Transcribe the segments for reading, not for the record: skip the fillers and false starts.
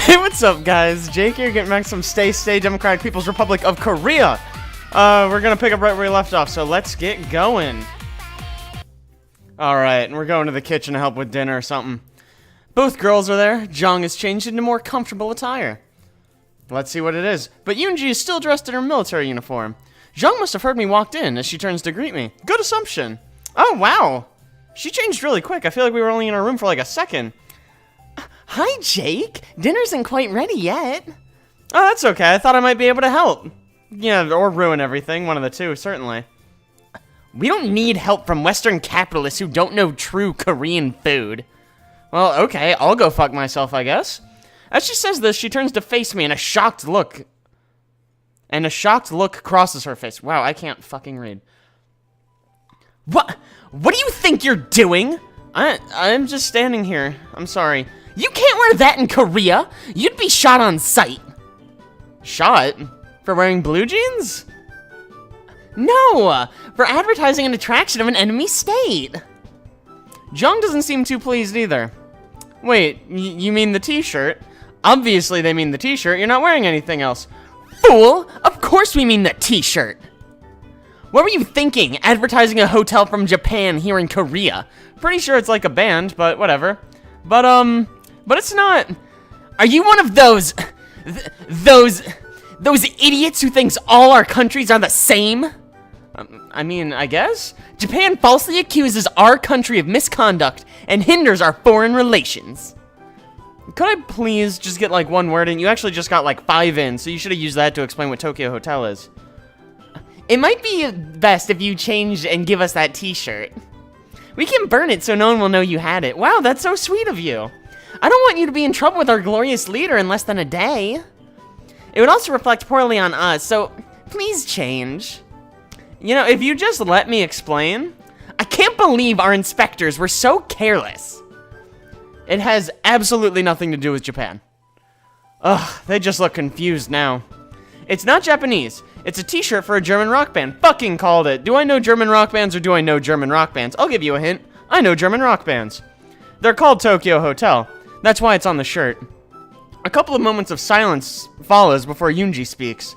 Hey, what's up, guys? Jake here, getting back some Stay Democratic People's Republic of Korea. We're gonna pick up right where we left off, so let's get going. Alright, and we're going to the kitchen to help with dinner or something. Both girls are there. Jung has changed into more comfortable attire. Let's see what it is. But Yoonji is still dressed in her military uniform. Jung must have heard me walked in as she turns to greet me. Good assumption. Oh, wow. She changed really quick. I feel like we were only in our room for like a second. Hi, Jake. Dinner isn't quite ready yet. Oh, that's okay. I thought I might be able to help. Yeah, or ruin everything. One of the two, certainly. We don't need help from Western capitalists who don't know true Korean food. Well, okay. I'll go fuck myself, I guess. As she says this, she turns to face me in a shocked look. And a shocked look crosses her face. Wow, I can't fucking read. What do you think you're doing? I'm just standing here. I'm sorry. You can't wear that in Korea. You'd be shot on sight. Shot? For wearing blue jeans? No! For advertising an attraction of an enemy state. Jung doesn't seem too pleased either. Wait, you mean the t-shirt? Obviously they mean the t-shirt. You're not wearing anything else. Fool! Of course we mean the t-shirt. What were you thinking, advertising a hotel from Japan here in Korea? Pretty sure it's like a band, but whatever. But it's not. Are you one of those idiots who thinks all our countries are the same? I mean, I guess? Japan falsely accuses our country of misconduct and hinders our foreign relations. Could I please just get like one word in? You actually just got like 5 in, so you should have used that to explain what Tokyo Hotel is. It might be best if you change and give us that t-shirt. We can burn it so no one will know you had it. Wow, that's so sweet of you. I don't want you to be in trouble with our glorious leader in less than a day. It would also reflect poorly on us, so please change. You know, if you just let me explain. I can't believe our inspectors were so careless. It has absolutely nothing to do with Japan. Ugh, they just look confused now. It's not Japanese. It's a t-shirt for a German rock band. Fucking called it. Do I know German rock bands or do I know German rock bands? I'll give you a hint. I know German rock bands. They're called Tokyo Hotel. That's why it's on the shirt. A couple of moments of silence follows before Yoonji speaks.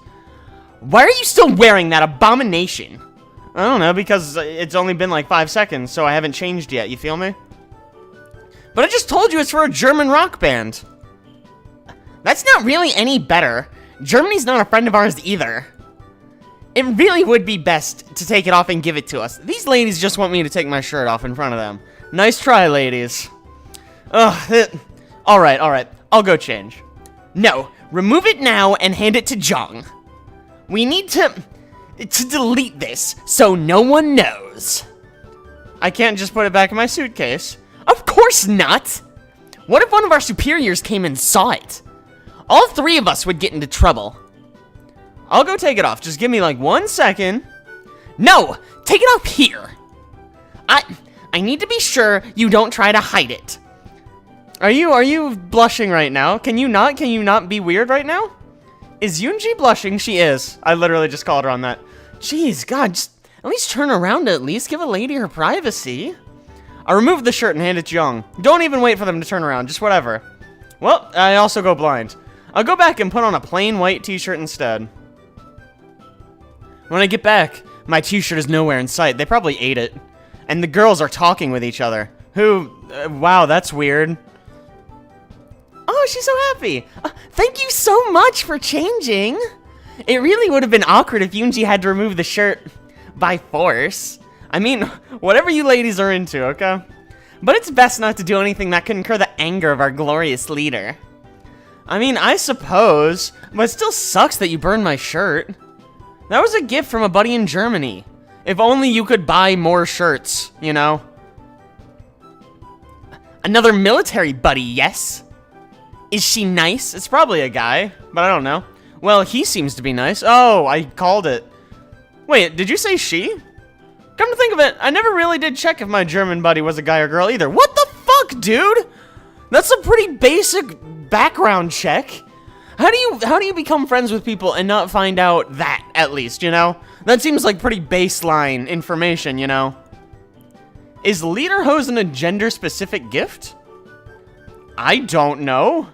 Why are you still wearing that abomination? I don't know, because it's only been like 5 seconds, so I haven't changed yet. You feel me? But I just told you it's for a German rock band. That's not really any better. Germany's not a friend of ours either. It really would be best to take it off and give it to us. These ladies just want me to take my shirt off in front of them. Nice try, ladies. Ugh. Alright. I'll go change. No. Remove it now and hand it to Jung. We need to delete this so no one knows. I can't just put it back in my suitcase. Of course not. What if one of our superiors came and saw it? All 3 of us would get into trouble. I'll go take it off. Just give me like 1 second. No! Take it off here! I need to be sure you don't try to hide it. Are you blushing right now? Can you not be weird right now? Is Yoonji blushing? She is. I literally just called her on that. Jeez, God, just at least turn around at least. Give a lady her privacy. I remove the shirt and hand it to Jung. Don't even wait for them to turn around. Just whatever. Well, I also go blind. I'll go back and put on a plain white t-shirt instead. When I get back, my t-shirt is nowhere in sight. They probably ate it. And the girls are talking with each other. Wow, that's weird. Oh, she's so happy. Thank you so much for changing. It really would have been awkward if Yoonji had to remove the shirt by force. I mean, whatever you ladies are into, okay? But it's best not to do anything that could incur the anger of our glorious leader. I mean, I suppose, but it still sucks that you burned my shirt. That was a gift from a buddy in Germany. If only you could buy more shirts, you know? Another military buddy, yes? Is she nice? It's probably a guy, but I don't know. Well, he seems to be nice. Oh, I called it. Wait, did you say she? Come to think of it, I never really did check if my German buddy was a guy or girl either. What the fuck, dude? That's a pretty basic background check. How do you become friends with people and not find out that, at least, you know? That seems like pretty baseline information, you know? Is Lederhosen a gender-specific gift? I don't know.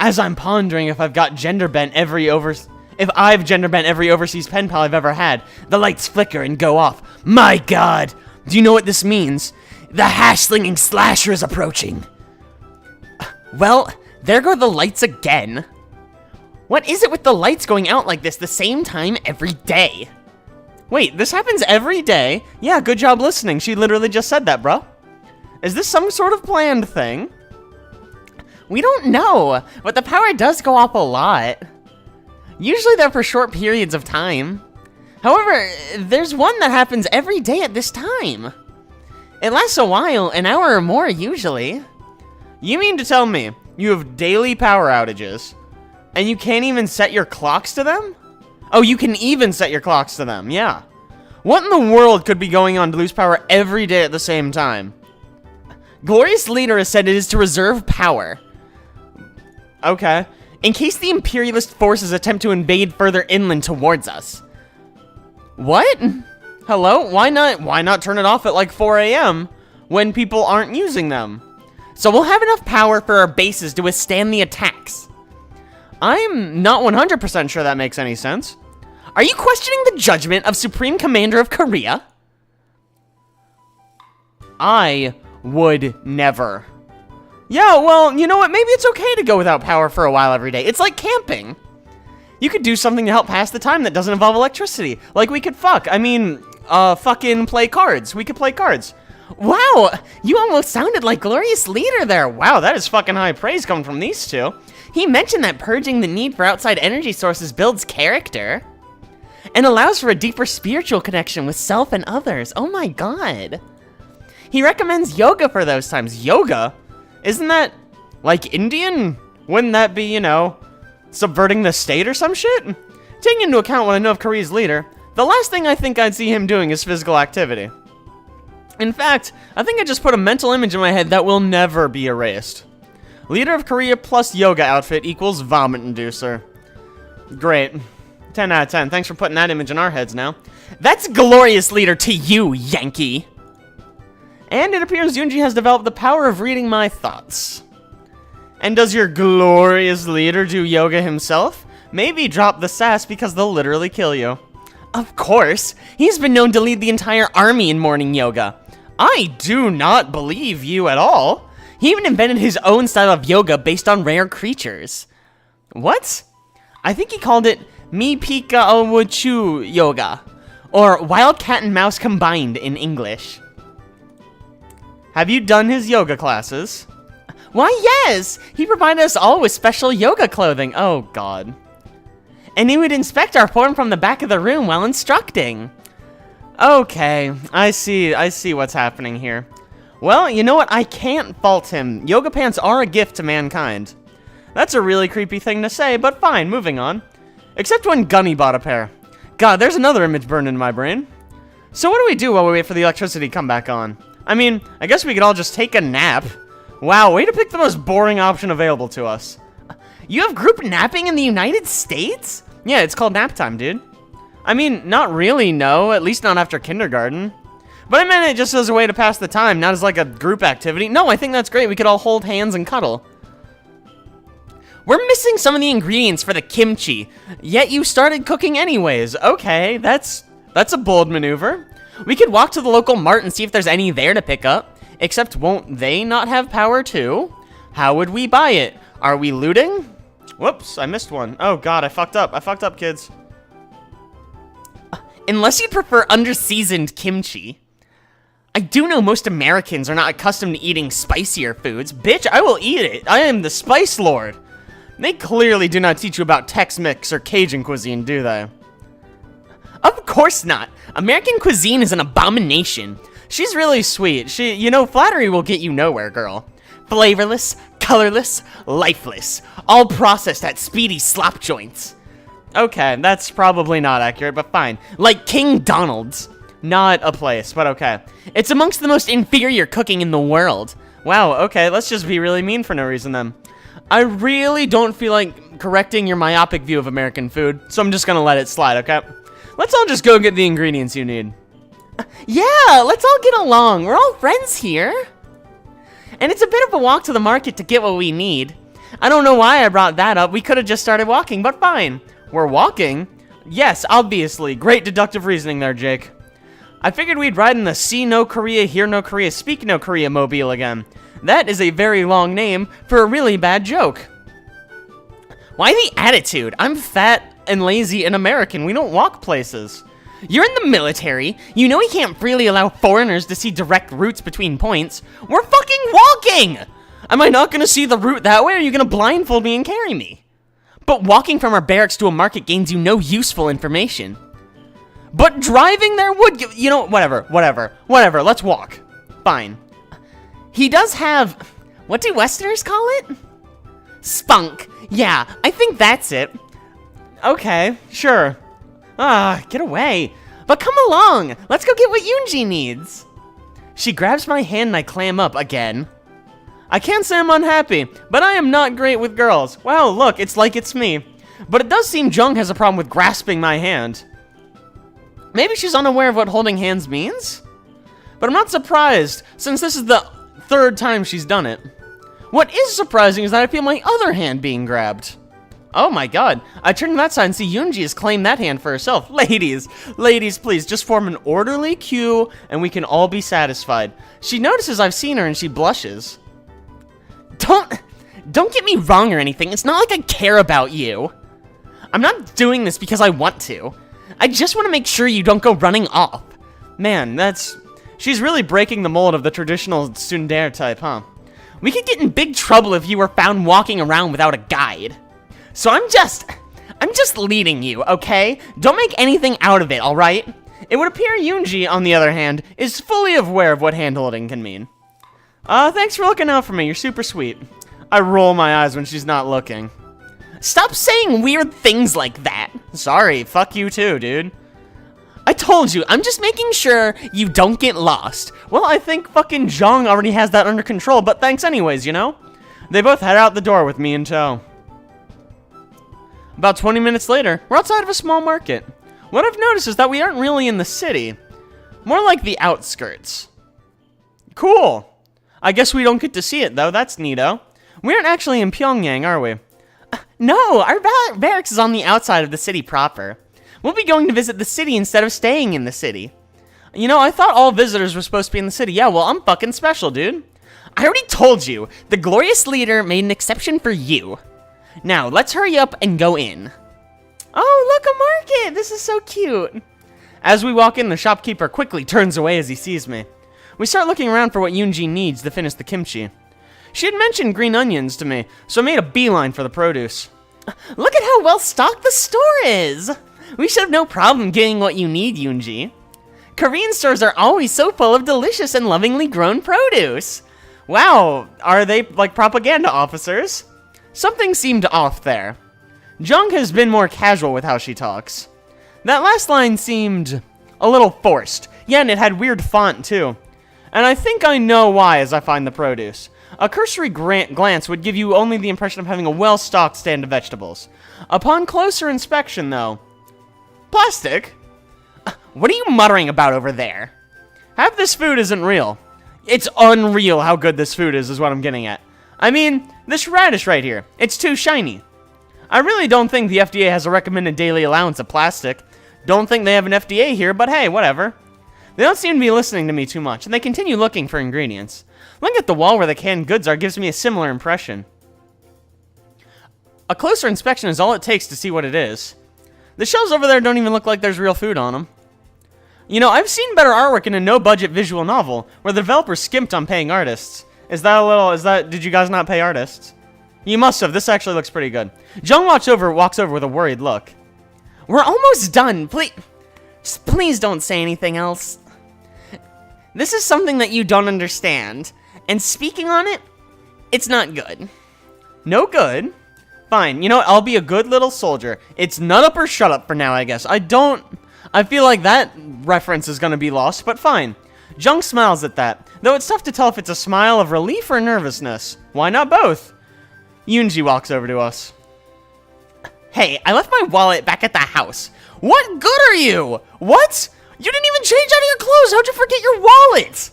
As I'm pondering if I've gender bent every overseas pen pal I've ever had, the lights flicker and go off. My god! Do you know what this means? The hash-slinging slasher is approaching. Well, there go the lights again. What is it with the lights going out like this the same time every day? Wait, this happens every day? Yeah, good job listening. She literally just said that, bro. Is this some sort of planned thing? We don't know, but the power does go off a lot. Usually they're for short periods of time. However, there's one that happens every day at this time. It lasts a while, an hour or more usually. You mean to tell me you have daily power outages, and you can't even set your clocks to them? Oh, you can even set your clocks to them, yeah. What in the world could be going on to lose power every day at the same time? Glorious Leader has said it is to reserve power. Okay. In case the imperialist forces attempt to invade further inland towards us. What? Hello? Why not turn it off at like 4 a.m. when people aren't using them? So we'll have enough power for our bases to withstand the attacks. I'm not 100% sure that makes any sense. Are you questioning the judgment of Supreme Commander of Korea? I would never. Yeah, well, you know what? Maybe it's okay to go without power for a while every day. It's like camping. You could do something to help pass the time that doesn't involve electricity. Like we could fucking play cards. We could play cards. Wow, you almost sounded like Glorious Leader there. Wow, that is fucking high praise coming from these two. He mentioned that purging the need for outside energy sources builds character and allows for a deeper spiritual connection with self and others. Oh my god. He recommends yoga for those times. Yoga? Isn't that, like, Indian? Wouldn't that be, you know, subverting the state or some shit? Taking into account what I know of Korea's leader, the last thing I think I'd see him doing is physical activity. In fact, I think I just put a mental image in my head that will never be erased. Leader of Korea plus yoga outfit equals vomit inducer. Great. 10 out of 10. Thanks for putting that image in our heads now. That's Glorious Leader to you, Yankee. And it appears Yunji has developed the power of reading my thoughts. And does your Glorious Leader do yoga himself? Maybe drop the sass because they'll literally kill you. Of course. He's been known to lead the entire army in morning yoga. I do not believe you at all. He even invented his own style of yoga based on rare creatures. What? I think he called it Mi Pika Awuchu Yoga, or Wild Cat and Mouse combined in English. Have you done his yoga classes? Why, yes! He provided us all with special yoga clothing. Oh, God. And he would inspect our form from the back of the room while instructing. Okay, I see what's happening here. Well, you know what? I can't fault him. Yoga pants are a gift to mankind. That's a really creepy thing to say, but fine, moving on. Except when Gunny bought a pair. God, there's another image burned into my brain. So what do we do while we wait for the electricity to come back on? I mean, I guess we could all just take a nap. Wow, way to pick the most boring option available to us. You have group napping in the United States? Yeah, it's called nap time, dude. I mean, not really, no. At least not after kindergarten. But I meant it just as a way to pass the time, not as like a group activity. No, I think that's great. We could all hold hands and cuddle. We're missing some of the ingredients for the kimchi, yet you started cooking anyways. Okay, that's a bold maneuver. We could walk to the local mart and see if there's any there to pick up. Except won't they not have power too? How would we buy it? Are we looting? Whoops, I missed one. Oh god, I fucked up, kids. Unless you prefer under-seasoned kimchi. I do know most Americans are not accustomed to eating spicier foods. Bitch, I will eat it. I am the Spice Lord. They clearly do not teach you about Tex-Mex or Cajun cuisine, do they? Of course not. American cuisine is an abomination. She's really sweet. You know, flattery will get you nowhere, girl. Flavorless, colorless, lifeless. All processed at speedy slop joints. Okay, that's probably not accurate, but fine. Like King Donald's. Not a place, but okay. It's amongst the most inferior cooking in the world. Wow, okay, let's just be really mean for no reason then. I really don't feel like correcting your myopic view of American food, so I'm just gonna let it slide, okay? Let's all just go get the ingredients you need. Yeah, let's all get along. We're all friends here. And it's a bit of a walk to the market to get what we need. I don't know why I brought that up. We could have just started walking, but fine. We're walking? Yes, obviously. Great deductive reasoning there, Jake. I figured we'd ride in the See No Korea, Hear No Korea, Speak No Korea mobile again. That is a very long name for a really bad joke. Why the attitude? I'm fat and lazy and American. We don't walk places. You're in the military. You know we can't freely allow foreigners to see direct routes between points. We're fucking walking! Am I not gonna see the route that way, or are you gonna blindfold me and carry me? But walking from our barracks to a market gains you no useful information. But driving there would give, you know, whatever, let's walk. Fine. He does have, what do Westerners call it? Spunk. Yeah, I think that's it. Okay, sure. Get away. But come along, let's go get what Yoonji needs. She grabs my hand and I clam up again. I can't say I'm unhappy, but I am not great with girls. Well, look, it's like it's me. But it does seem Jung has a problem with grasping my hand. Maybe she's unaware of what holding hands means? But I'm not surprised, since this is the third time she's done it. What is surprising is that I feel my other hand being grabbed. Oh my god, I turn to that side and see Yoonji has claimed that hand for herself. Ladies, please, just form an orderly queue and we can all be satisfied. She notices I've seen her and she blushes. Don't get me wrong or anything, it's not like I care about you. I'm not doing this because I want to. I just want to make sure you don't go running off. Man, she's really breaking the mold of the traditional tsundere type, huh? We could get in big trouble if you were found walking around without a guide. So I'm just leading you, okay? Don't make anything out of it, alright? It would appear Yoonji, on the other hand, is fully aware of what hand-holding can mean. Thanks for looking out for me, you're super sweet. I roll my eyes when she's not looking. Stop saying weird things like that. Sorry, fuck you too, dude. I told you, I'm just making sure you don't get lost. Well, I think fucking Jung already has that under control, but thanks anyways, you know? They both head out the door with me in tow. About 20 minutes later, we're outside of a small market. What I've noticed is that we aren't really in the city. More like the outskirts. Cool. I guess we don't get to see it, though. That's neato. We aren't actually in Pyongyang, are we? No, our barracks is on the outside of the city proper. We'll be going to visit the city instead of staying in the city. You know, I thought all visitors were supposed to be in the city. Yeah, well, I'm fucking special, dude. I already told you, the glorious leader made an exception for you. Now, let's hurry up and go in. Oh, look, a market! This is so cute. As we walk in, the shopkeeper quickly turns away as he sees me. We start looking around for what Yoonji needs to finish the kimchi. She had mentioned green onions to me, so I made a beeline for the produce. Look at how well stocked the store is! We should have no problem getting what you need, Yoonji. Korean stores are always so full of delicious and lovingly grown produce. Wow, are they like propaganda officers? Something seemed off there. Jung has been more casual with how she talks. That last line seemed a little forced. Yeah, and it had weird font too. And I think I know why as I find the produce. A cursory glance would give you only the impression of having a well-stocked stand of vegetables. Upon closer inspection, though... Plastic? What are you muttering about over there? Half this food isn't real. It's unreal how good this food is what I'm getting at. I mean, this radish right here, it's too shiny. I really don't think the FDA has a recommended daily allowance of plastic. Don't think they have an FDA here, but hey, whatever. They don't seem to be listening to me too much, and they continue looking for ingredients. Looking at the wall where the canned goods are gives me a similar impression. A closer inspection is all it takes to see what it is. The shelves over there don't even look like there's real food on them. You know, I've seen better artwork in a no-budget visual novel, where the developers skimped on paying artists. Did you guys not pay artists? You must have, this actually looks pretty good. Jung walks over with a worried look. We're almost done, please don't say anything else. This is something that you don't understand, and speaking on it, it's not good. No good? Fine, you know what, I'll be a good little soldier. It's nut up or shut up for now, I guess. I feel like that reference is gonna be lost, but fine. Jung smiles at that, though it's tough to tell if it's a smile of relief or nervousness. Why not both? Yoonji walks over to us. Hey, I left my wallet back at the house. What good are you? What? You didn't even change out of your clothes. How'd you forget your wallet?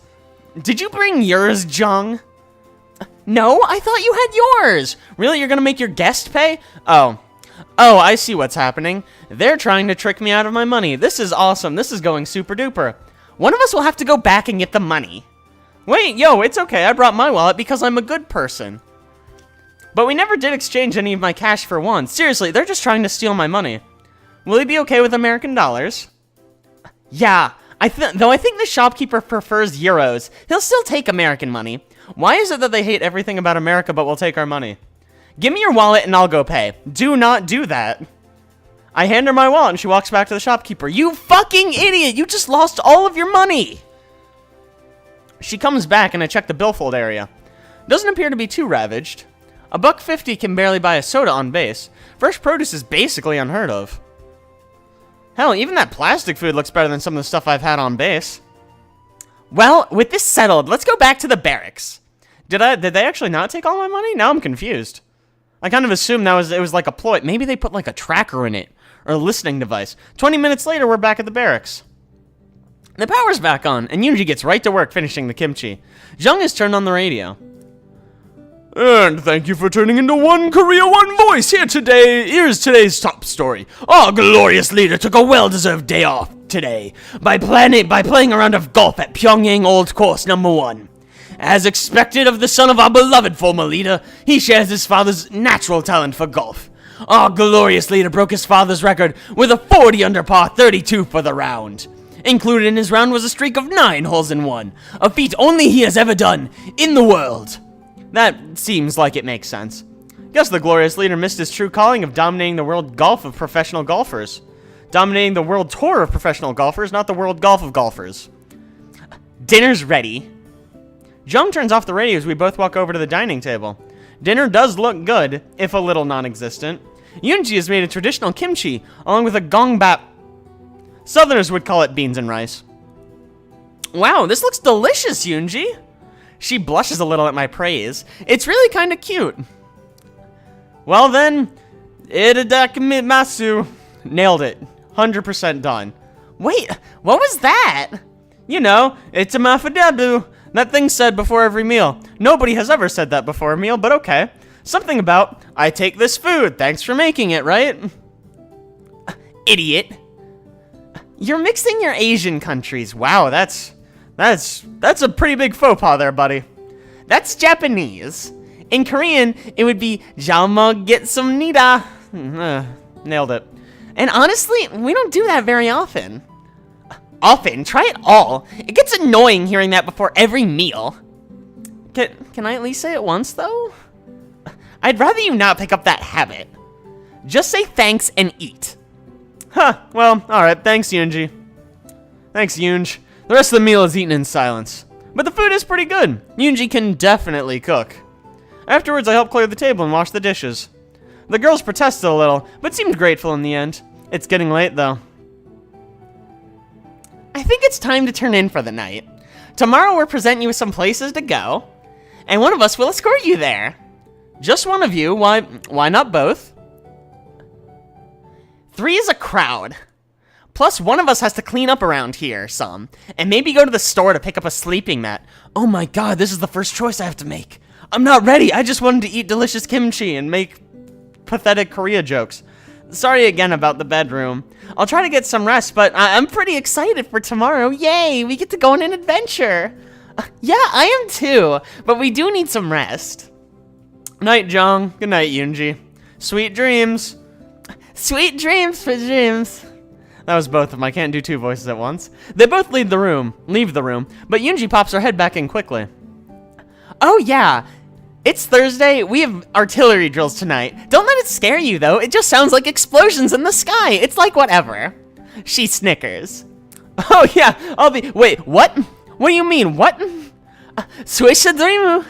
Did you bring yours, Jung? No, I thought you had yours. Really, you're gonna make your guest pay? Oh, I see what's happening. They're trying to trick me out of my money. This is awesome. This is going super duper. One of us will have to go back and get the money. Wait, yo, it's okay. I brought my wallet because I'm a good person. But we never did exchange any of my cash for one. Seriously, they're just trying to steal my money. Will he be okay with American dollars? Yeah, though I think the shopkeeper prefers euros. He'll still take American money. Why is it that they hate everything about America but will take our money? Give me your wallet and I'll go pay. Do not do that. I hand her my wallet and she walks back to the shopkeeper. You fucking idiot! You just lost all of your money! She comes back and I check the billfold area. Doesn't appear to be too ravaged. $1.50 can barely buy a soda on base. Fresh produce is basically unheard of. Hell, even that plastic food looks better than some of the stuff I've had on base. Well, with this settled, let's go back to the barracks. Did they actually not take all my money? Now I'm confused. I kind of assumed it was like a ploy. Maybe they put like a tracker in it, or a listening device. 20 minutes later, we're back at the barracks. The power's back on, and Yoonji gets right to work finishing the kimchi. Jung has turned on the radio. And thank you for tuning into One Korea, One Voice here today. Here's today's top story. Our glorious leader took a well-deserved day off today by playing a round of golf at Pyongyang Old Course number 1. As expected of the son of our beloved former leader, he shares his father's natural talent for golf. Our glorious leader broke his father's record with a 40 under par 32 for the round. Included in his round was a streak of 9 holes in 1, a feat only he has ever done in the world. That seems like it makes sense. Guess the glorious leader missed his true calling of dominating the world golf of professional golfers. Dominating the world tour of professional golfers, not the world golf of golfers. Dinner's ready. Jung turns off the radio as we both walk over to the dining table. Dinner does look good, if a little non-existent. Yoonji has made a traditional kimchi, along with a gongbap. Southerners would call it beans and rice. Wow, this looks delicious, Yoonji. She blushes a little at my praise. It's really kind of cute. Well then, itadakimasu. Nailed it. 100% done. Wait, what was that? You know, it's a mafadebu. That thing's said before every meal. Nobody has ever said that before a meal, but okay. Something about, I take this food, thanks for making it, right? Idiot. You're mixing your Asian countries. Wow, that's a pretty big faux pas there, buddy. That's Japanese. In Korean, it would be Jalma get some nida. Nailed it. And honestly, we don't do that very often. Often? Try it all. It gets annoying hearing that before every meal. Can I at least say it once, though? I'd rather you not pick up that habit. Just say thanks and eat. Huh, well, alright, thanks, Yoonji. Thanks, Yoonj. The rest of the meal is eaten in silence. But the food is pretty good. Yoonji can definitely cook. Afterwards, I helped clear the table and wash the dishes. The girls protested a little, but seemed grateful in the end. It's getting late, though. I think it's time to turn in for the night. Tomorrow we'll present you with some places to go, and one of us will escort you there. Just one of you, why not both? 3 is a crowd. Plus, one of us has to clean up around here some, and maybe go to the store to pick up a sleeping mat. Oh my god, this is the first choice I have to make. I'm not ready, I just wanted to eat delicious kimchi and make pathetic Korea jokes. Sorry again about the bedroom. I'll try to get some rest, but I'm pretty excited for tomorrow. Yay, we get to go on an adventure. Yeah, I am too, but we do need some rest. Night, Jung. Good night, Yoonji. Sweet dreams. Sweet dreams for dreams. That was both of them. I can't do 2 voices at once. They both leave the room, but Yoonji pops her head back in quickly. Oh yeah, it's Thursday. We have artillery drills tonight. Don't let it scare you though. It just sounds like explosions in the sky. It's like whatever. She snickers. Oh yeah, wait, what? What do you mean, what? Swishadrimu.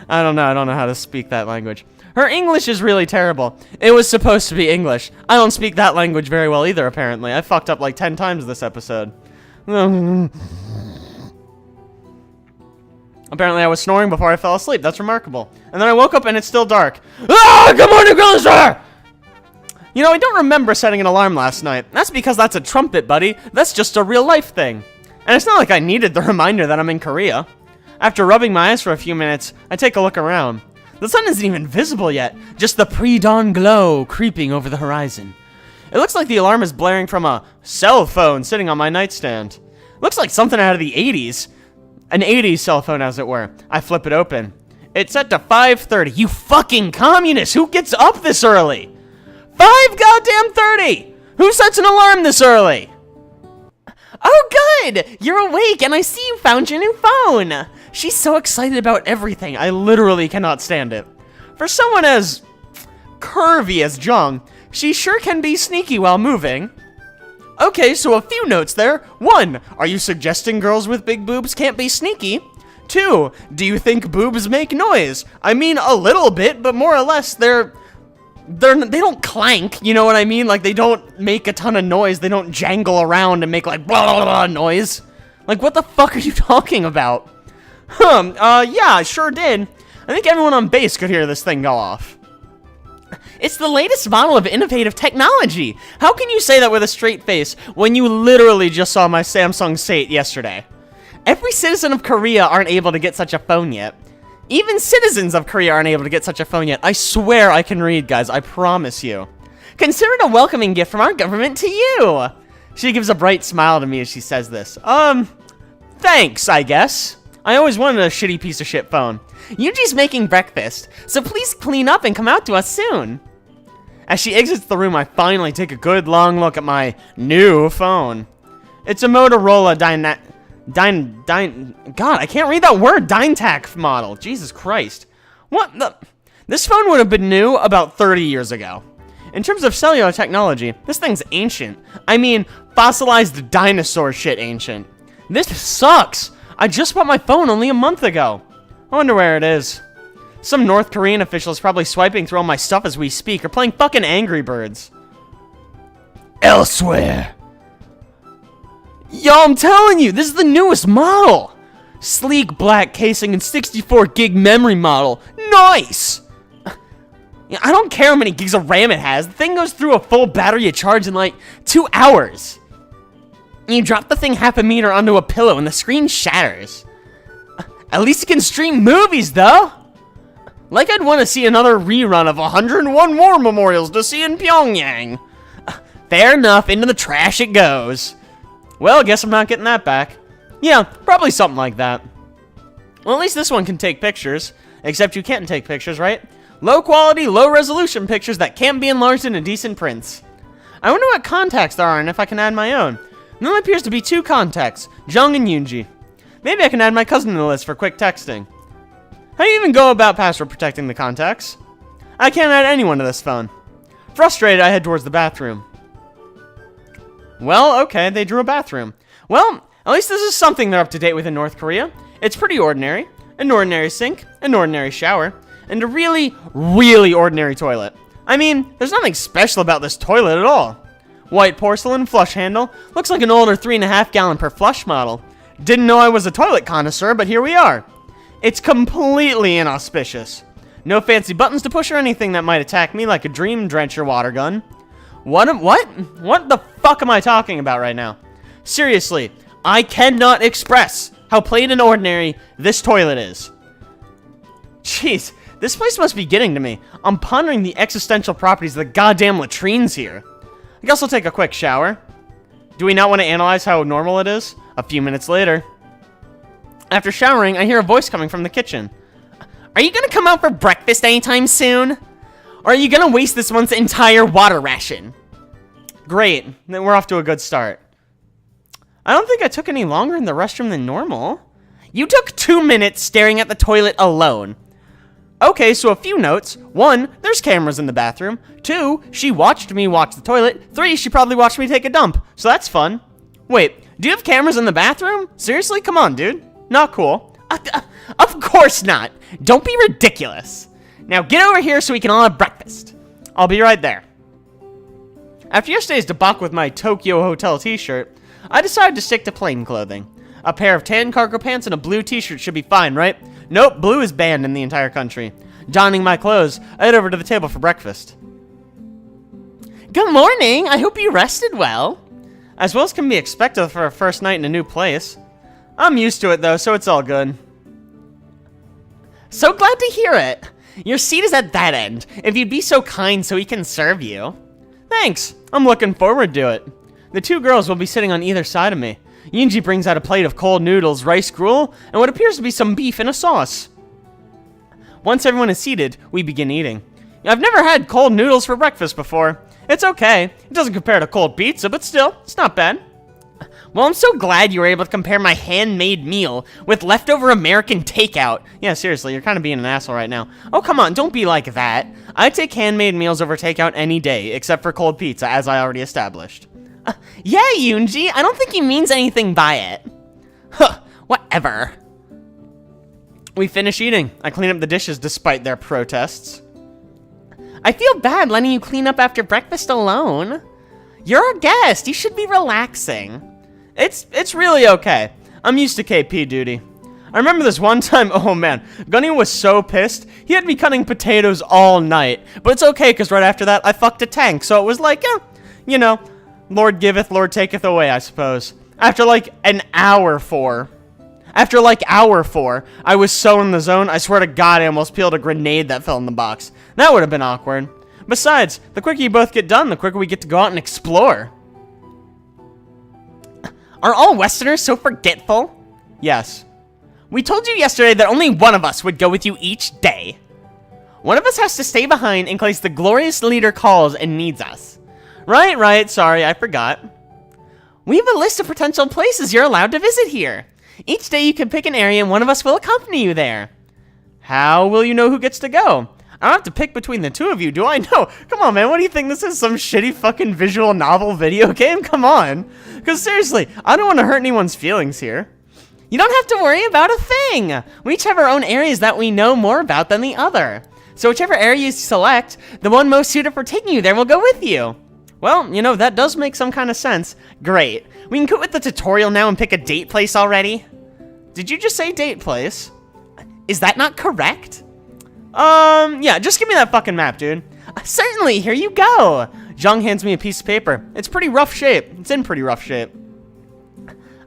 I don't know how to speak that language. Her English is really terrible. It was supposed to be English. I don't speak that language very well either, apparently. I fucked up like 10 times this episode. Apparently I was snoring before I fell asleep. That's remarkable. And then I woke up and it's still dark. Ah! Good morning, Gillister! You know, I don't remember setting an alarm last night. That's because that's a trumpet, buddy. That's just a real life thing. And it's not like I needed the reminder that I'm in Korea. After rubbing my eyes for a few minutes, I take a look around. The sun isn't even visible yet, just the pre-dawn glow creeping over the horizon. It looks like the alarm is blaring from a cell phone sitting on my nightstand. Looks like something out of the 80s. An 80s cell phone, as it were. I flip it open. It's set to 5:30. You fucking communist! Who gets up this early? 5:30! Who sets an alarm this early? Oh, good! You're awake, and I see you found your new phone! She's so excited about everything, I literally cannot stand it. For someone as curvy as Jung, she sure can be sneaky while moving. Okay, so a few notes there. 1. Are you suggesting girls with big boobs can't be sneaky? 2. Do you think boobs make noise? I mean, a little bit, but more or less, they don't clank, you know what I mean? Like, they don't make a ton of noise. They don't jangle around and make, like, blah, blah, blah noise. Like, what the fuck are you talking about? Yeah, I sure did. I think everyone on base could hear this thing go off. It's the latest model of innovative technology. How can you say that with a straight face when you literally just saw my Samsung Sate yesterday? Every citizen of Korea aren't able to get such a phone yet. Even citizens of Korea aren't able to get such a phone yet. I swear I can read, guys. I promise you. Consider it a welcoming gift from our government to you. She gives a bright smile to me as she says this. Thanks, I guess. I always wanted a shitty piece of shit phone. Yuji's making breakfast, so please clean up and come out to us soon. As she exits the room, I finally take a good long look at my new phone. It's a Motorola God, I can't read that word. Dyntac model. Jesus Christ. What the? This phone would have been new about 30 years ago. In terms of cellular technology, this thing's ancient. I mean, fossilized dinosaur shit ancient. This sucks. I just bought my phone only a month ago. I wonder where it is. Some North Korean official is probably swiping through all my stuff as we speak, or playing fucking Angry Birds. Elsewhere. Yo, I'm telling you, this is the newest model. Sleek black casing and 64 gig memory model. Nice. I don't care how many gigs of RAM it has. The thing goes through a full battery charge in like 2 hours. You drop the thing half a meter onto a pillow and the screen shatters. At least it can stream movies, though. Like I'd want to see another rerun of 101 War Memorials to see in Pyongyang. Fair enough, into the trash it goes. Well, guess I'm not getting that back. Yeah, probably something like that. Well, at least this one can take pictures. Except you can't take pictures, right? Low quality, low resolution pictures that can't be enlarged into decent prints. I wonder what contacts there are and if I can add my own. There only appears to be 2 contacts, Jung and Yoonji. Maybe I can add my cousin to the list for quick texting. How do you even go about password protecting the contacts? I can't add anyone to this phone. Frustrated, I head towards the bathroom. Well, okay, they drew a bathroom. Well, at least this is something they're up to date with in North Korea. It's pretty ordinary. An ordinary sink, an ordinary shower, and a really, really ordinary toilet. I mean, there's nothing special about this toilet at all. White porcelain flush handle, looks like an older 3.5 gallon per flush model. Didn't know I was a toilet connoisseur, but here we are. It's completely inauspicious. No fancy buttons to push or anything that might attack me like a Dream Drencher water gun. What the fuck am I talking about right now? Seriously, I cannot express how plain and ordinary this toilet is. Jeez, this place must be getting to me. I'm pondering the existential properties of the goddamn latrines here. I guess I'll take a quick shower. Do we not want to analyze how normal it is? A few minutes later. After showering, I hear a voice coming from the kitchen. Are you gonna come out for breakfast anytime soon? Or are you gonna waste this month's entire water ration? Great, then we're off to a good start. I don't think I took any longer in the restroom than normal. You took 2 minutes staring at the toilet alone. Okay, so a few notes. 1, there's cameras in the bathroom. 2, she watched me watch the toilet. 3, she probably watched me take a dump. So that's fun. Wait, do you have cameras in the bathroom? Seriously? Come on, dude. Not cool. Of course not. Don't be ridiculous. Now get over here so we can all have breakfast. I'll be right there. After yesterday's debacle with my Tokyo Hotel t-shirt, I decided to stick to plain clothing. A pair of tan cargo pants and a blue t-shirt should be fine, right? Nope, blue is banned in the entire country. Donning my clothes, I head over to the table for breakfast. Good morning. I hope you rested well. As well as can be expected for a first night in a new place. I'm used to it though, so it's all good. So glad to hear it. Your seat is at that end, if you'd be so kind so he can serve you. Thanks. I'm looking forward to it. The two girls will be sitting on either side of me. Yunji brings out a plate of cold noodles, rice gruel, and what appears to be some beef in a sauce. Once everyone is seated, we begin eating. I've never had cold noodles for breakfast before. It's okay. It doesn't compare to cold pizza, but still, it's not bad. Well, I'm so glad you were able to compare my handmade meal with leftover American takeout. Yeah, seriously, you're kind of being an asshole right now. Oh, come on, don't be like that. I take handmade meals over takeout any day, except for cold pizza, as I already established. Yeah, Yoonji, I don't think he means anything by it. Huh, whatever. We finish eating. I clean up the dishes despite their protests. I feel bad letting you clean up after breakfast alone. You're a guest, you should be relaxing. It's really okay. I'm used to KP duty. I remember this one time, oh man, Gunny was so pissed, he had me cutting potatoes all night. But it's okay, because right after that, I fucked a tank, so it was like, you know, Lord giveth, Lord taketh away, I suppose. After like hour four, I was so in the zone, I swear to God I almost peeled a grenade that fell in the box. That would have been awkward. Besides, the quicker you both get done, the quicker we get to go out and explore. Are all Westerners so forgetful? Yes. We told you yesterday that only one of us would go with you each day. One of us has to stay behind in case the glorious leader calls and needs us. Right, sorry, I forgot. We have a list of potential places you're allowed to visit here. Each day you can pick an area and one of us will accompany you there. How will you know who gets to go? I don't have to pick between the two of you, do I? No, come on, man, what do you think this is, some shitty fucking visual novel video game? Come on. Because seriously, I don't want to hurt anyone's feelings here. You don't have to worry about a thing. We each have our own areas that we know more about than the other. So whichever area you select, the one most suited for taking you there will go with you. Well, you know, that does make some kind of sense. Great. We can quit with the tutorial now and pick a date place already. Did you just say date place? Is that not correct? Yeah, just give me that fucking map, dude. Certainly, here you go. Zhang hands me a piece of paper. It's pretty rough shape. It's in pretty rough shape.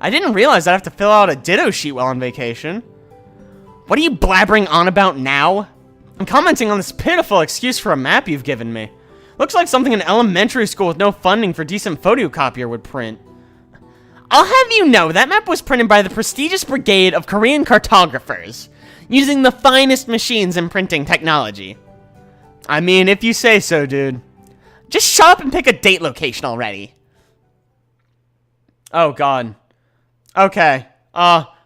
I didn't realize I'd have to fill out a ditto sheet while on vacation. What are you blabbering on about now? I'm commenting on this pitiful excuse for a map you've given me. Looks like something an elementary school with no funding for decent photocopier would print. I'll have you know, that map was printed by the prestigious brigade of Korean cartographers, using the finest machines in printing technology. I mean, if you say so, dude. Just shut up and pick a date location already. Oh, God. Okay.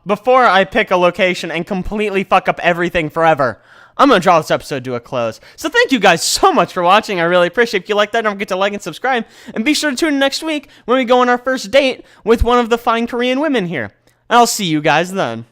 Before I pick a location and completely fuck up everything forever, I'm gonna draw this episode to a close. So thank you guys so much for watching. I really appreciate it. If you like that, don't forget to like and subscribe. And be sure to tune in next week when we go on our first date with one of the fine Korean women here. I'll see you guys then.